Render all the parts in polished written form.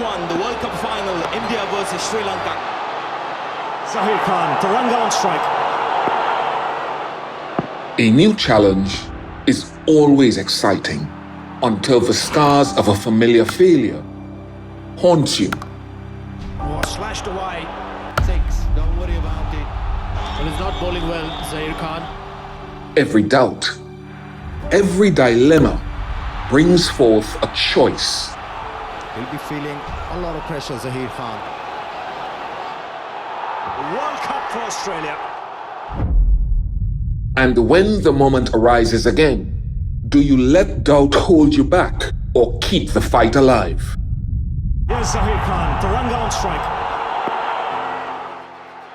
one, the World Cup final, India versus Sri Lanka. Zaheer Khan, Taranga on strike. A new challenge is always exciting until the scars of a familiar failure haunt you. Oh, slashed away. 6, don't worry about it. Well, he's not bowling well, Zaheer Khan. Every doubt, every dilemma brings forth a choice. He'll be feeling a lot of pressure, Zaheer Khan. World Cup for Australia. And when the moment arises again, do you let doubt hold you back or keep the fight alive? Yes, Zaheer Khan, Taranga on strike.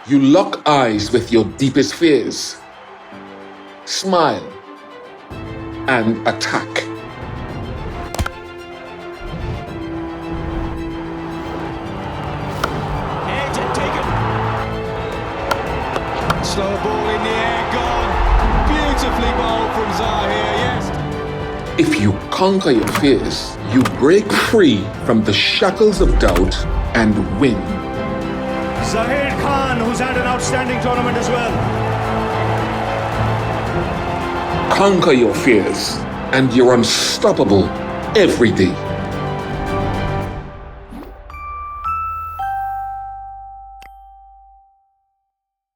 You lock eyes with your deepest fears, smile, and attack. Edge and taken. Slow ball in the air, gone. Beautifully bowled from Zaheer, yes. If you conquer your fears, you break free from the shackles of doubt and win. Zaheer Khan, who's had an outstanding tournament as well. Conquer your fears, and you're unstoppable every day.